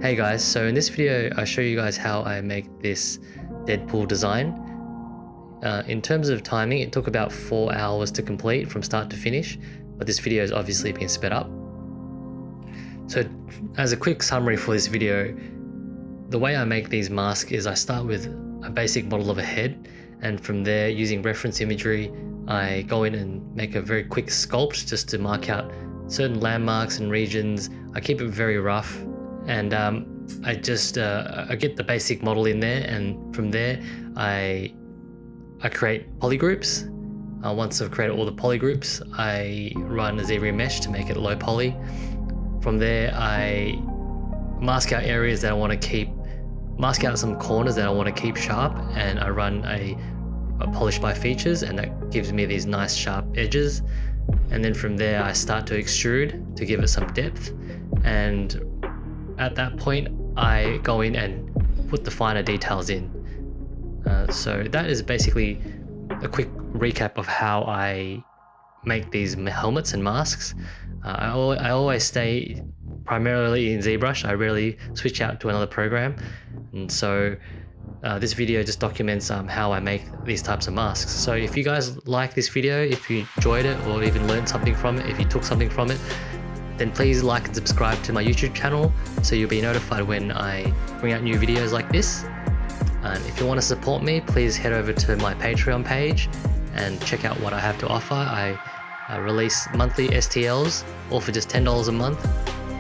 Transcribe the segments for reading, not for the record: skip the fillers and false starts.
Hey guys, so in this video I'll show you guys how I make this Deadpool design. In terms of timing, it took about 4 hours to complete from start to finish, but this video has obviously been sped up. So as a quick summary for this video, the way I make these masks is I start with a basic model of a head, and from there, using reference imagery, I go in and make a very quick sculpt just to mark out certain landmarks and regions. I keep it very rough, and I get the basic model in there, and from there I create polygroups. Once I've created all the polygroups, I run a ZBrush to make it low poly. From there I mask out areas that I want to keep, mask out some corners that I want to keep sharp, and I run a polish by features, and that gives me these nice sharp edges. And then from there I start to extrude to give it some depth, and at that point I go in and put the finer details in. So that is basically a quick recap of how I make these helmets and masks. I always stay primarily in Zbrush. I rarely switch out to another program, and so this video just documents how I make these types of masks. So if you guys like this video, if you enjoyed it or even learned something from it, if you took something from it, then please like and subscribe to my YouTube channel so you'll be notified when I bring out new videos like this. And if you want to support me, please head over to my Patreon page and check out what I have to offer. I release monthly STLs, all for just $10 a month,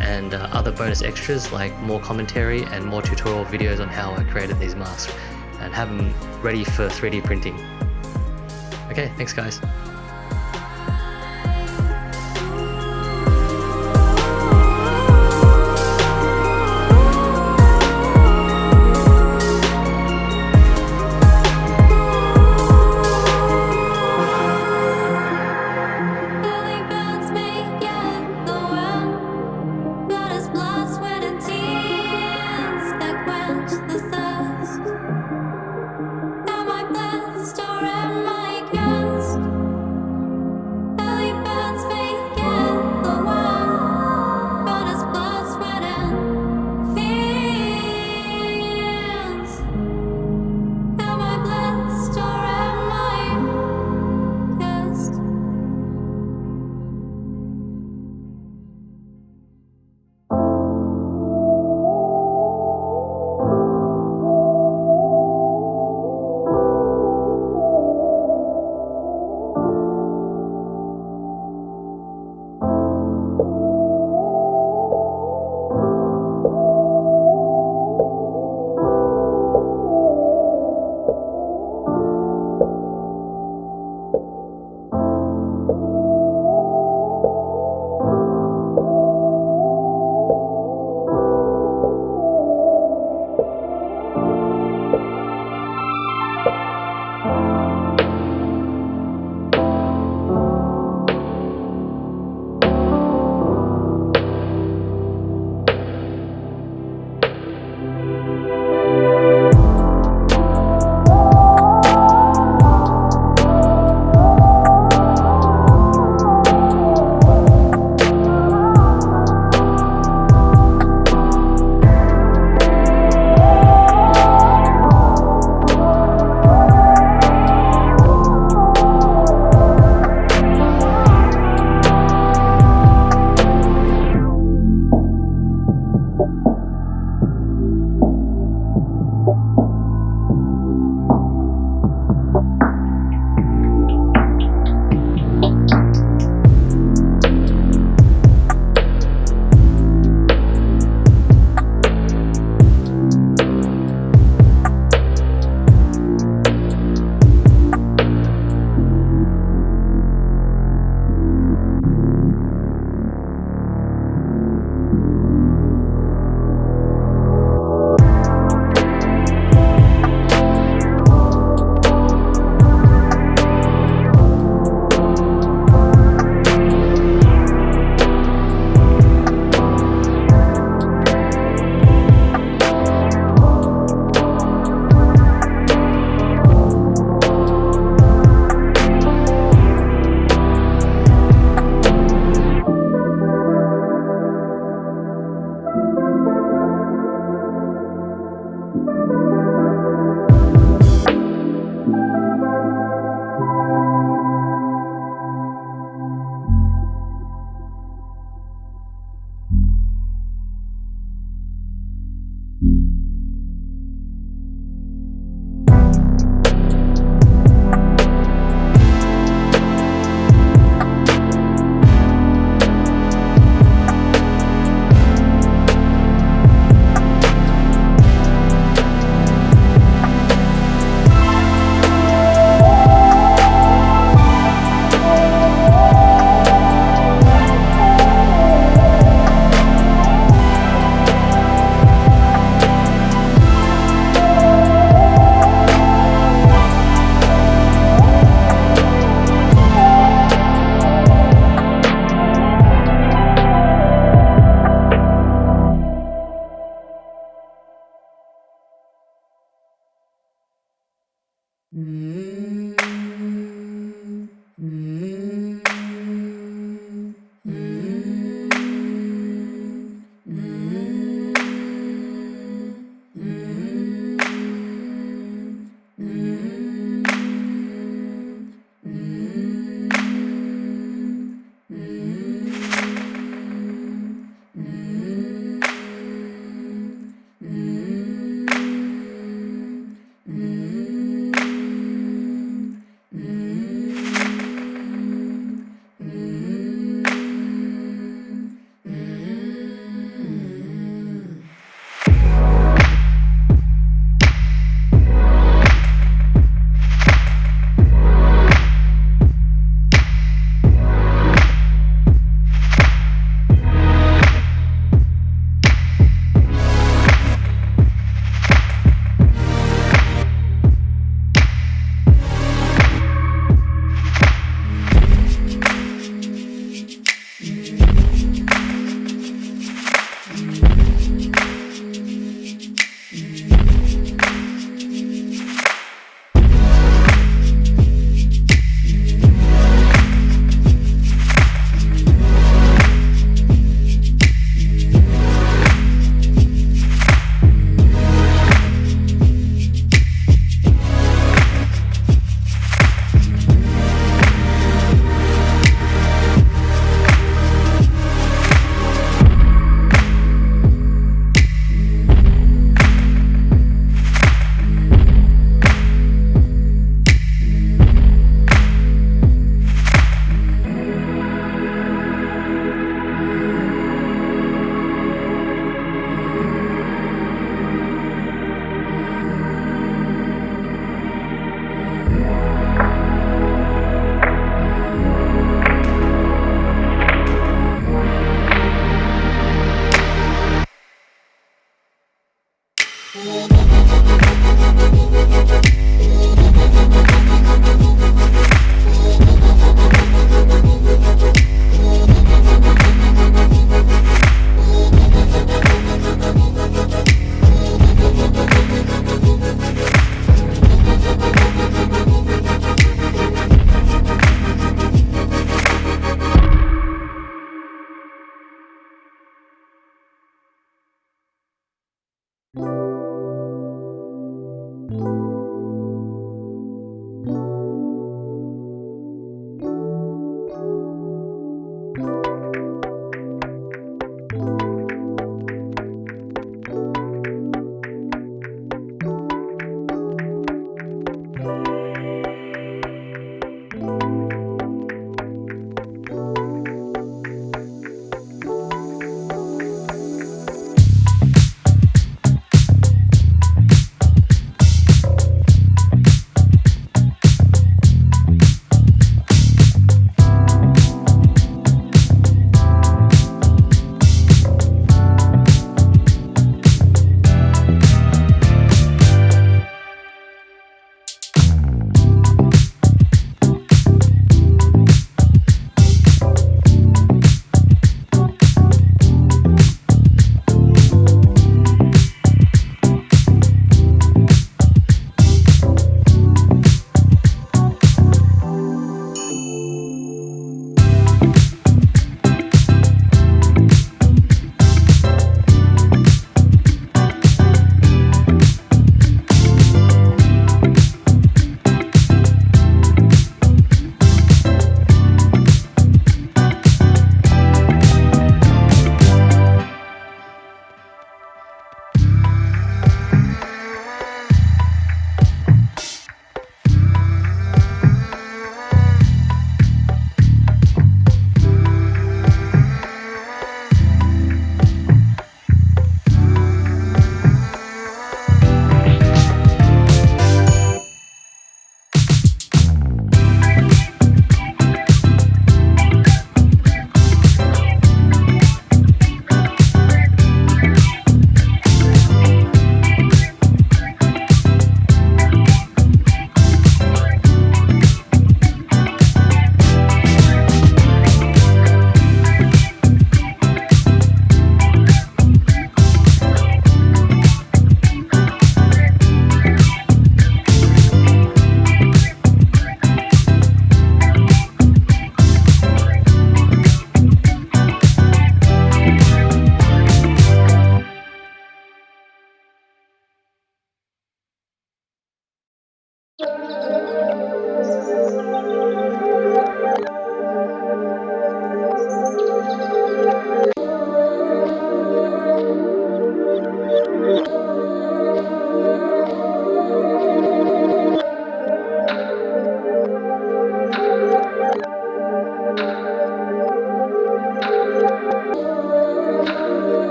and other bonus extras like more commentary and more tutorial videos on how I created these masks and have them ready for 3D printing. Okay, thanks guys. Am I blessed or am I cursed?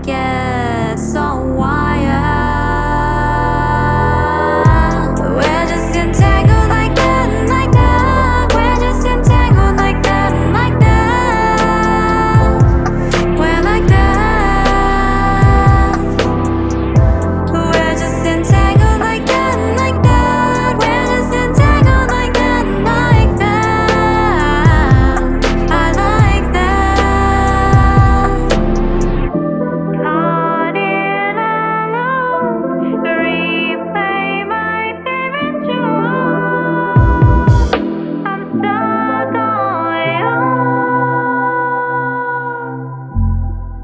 get so wired. We're just entangled like that and like that. We're just entangled like that and like that. We're like that. We're just entangled like that and like that. We're just entangled like that and like that. I like that. Caught in a loop, replay my favorite show. I'm stuck on you.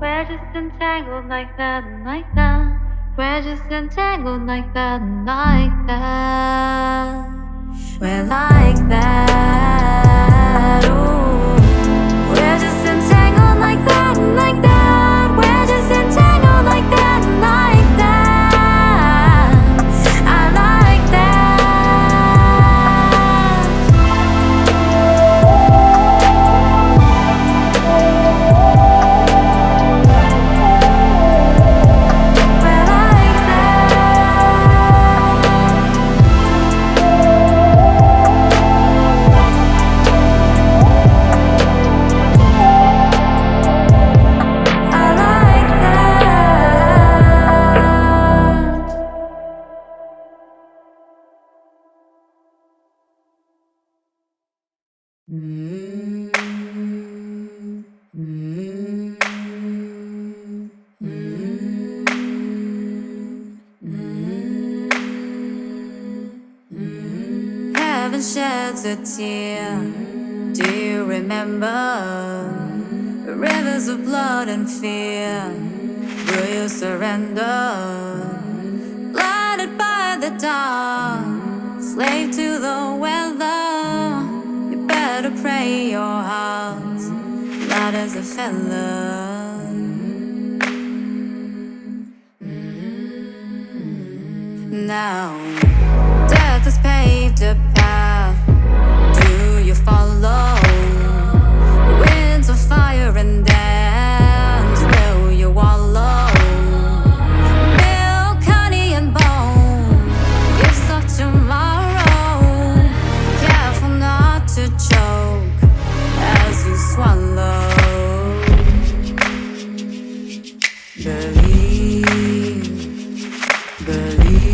We're just entangled like that and like that. We're just entangled like that and like that. We're like that. Ooh. We're just entangled like that and like that. We're just entangled like that and like that. I like that. We're like I like Heaven sheds a tear. Do you remember rivers of blood and fear? Will you surrender? Blinded by the dark, slave to the weather. You better pray your heart light as a feather. Now death has paved a path. Do you follow? Winds of fire and dance. Will you wallow? Milk, honey, and bone. Gifts of tomorrow. Careful not to choke as you swallow. Believe, believe.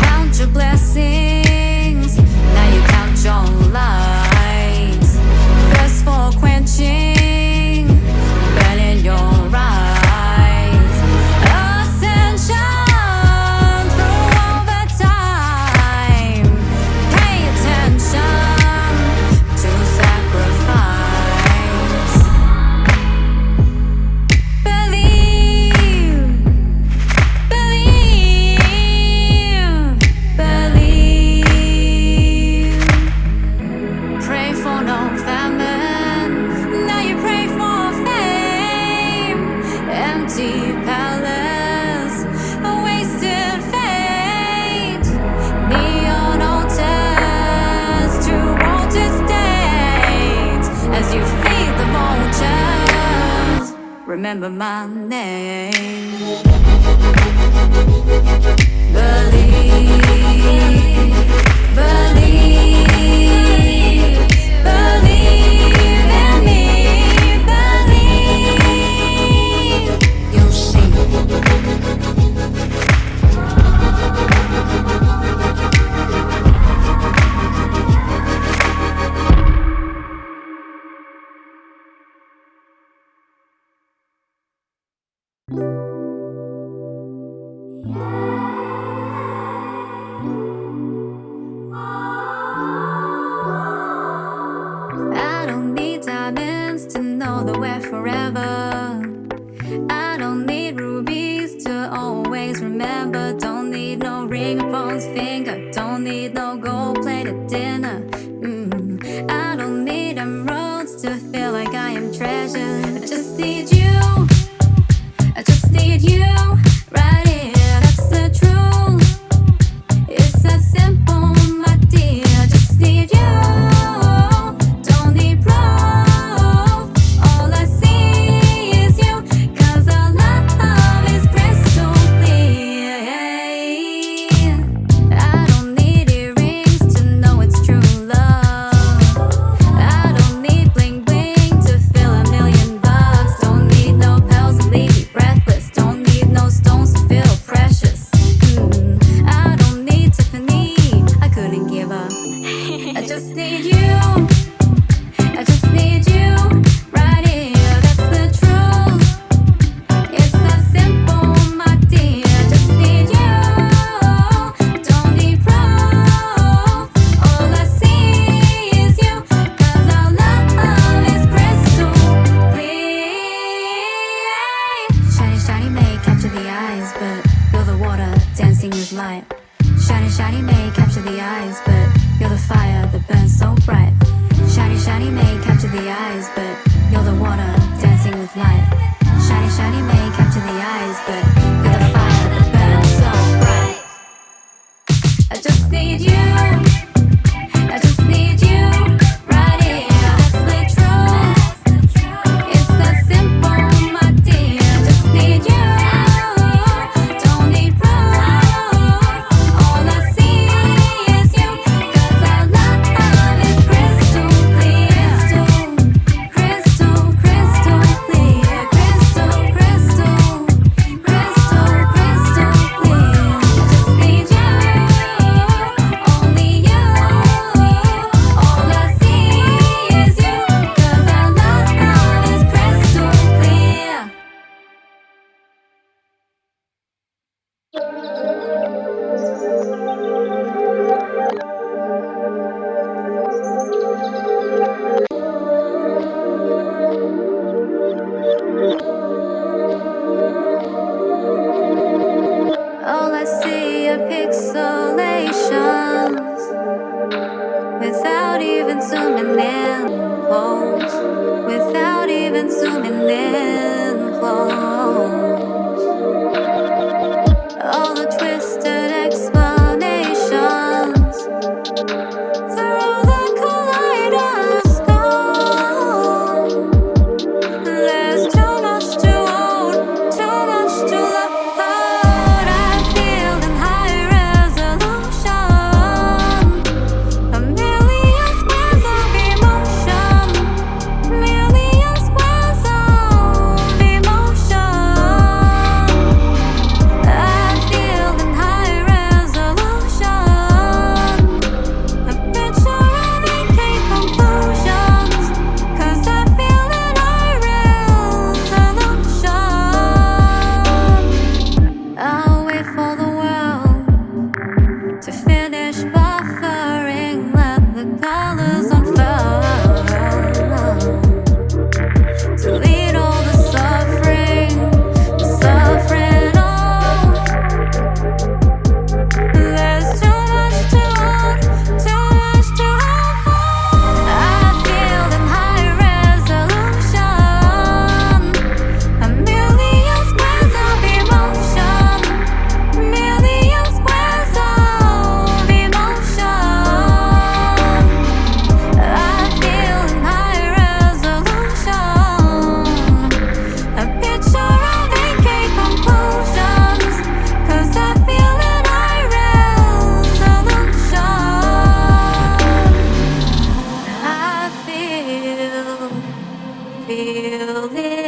Count your blessings, now you count your lights. Thirst for quenching, burn in your eyes. Ascension through all the time. Pay attention to sacrifice. Believe, believe. Pray for no famine. Now you pray for fame. Empty palace, a wasted fate. Neon altars to altered states. As you feed the vultures, remember my name. Believe, believe, believe in me. Believe, you'll see. I don't need diamonds to know that we're forever. I don't need rubies to always remember. Don't need no ring upon his finger. Don't need no gold-plated dinner. I don't need emeralds to feel like I am treasured. I just need you. I just need you right here. That's the truth. It's that simple, my dear. I just need you. Don't need pride. eyes, but you're the water dancing with light. Shiny, shiny may capture the eyes, but you're the fire that burns so bright. I just need you. I just need you right here. That's the truth. It's that simple, my dear. I just need you. Don't need proof. All I see is you. 'Cause our love is crystal clear. Crystal, crystal clear. Crystal, crystal, crystal, crystal clear. I just need you. Only you. All I see is you. 'Cause our love is crystal clear. All I see are pixelations without even zooming in close. Without even zooming in close. All the twisted explanations through the kaleidoscope. There's too much to hold, too much to load. I feel in high resolution, a million squares of emotion, million squares of emotion. I feel in high resolution, a picture of AK conclusions. 'Cause I feel in high resolution. I'll wait for the world to finish buffering, let the colors unfurl, to lead all the suffering on. There's too much to hold, too much to hold for. I feel in high resolution, a million squares of emotion, million squares of emotion. I feel in high resolution, a picture of AK conclusions. 'Cause I feel in high resolution. I feel it.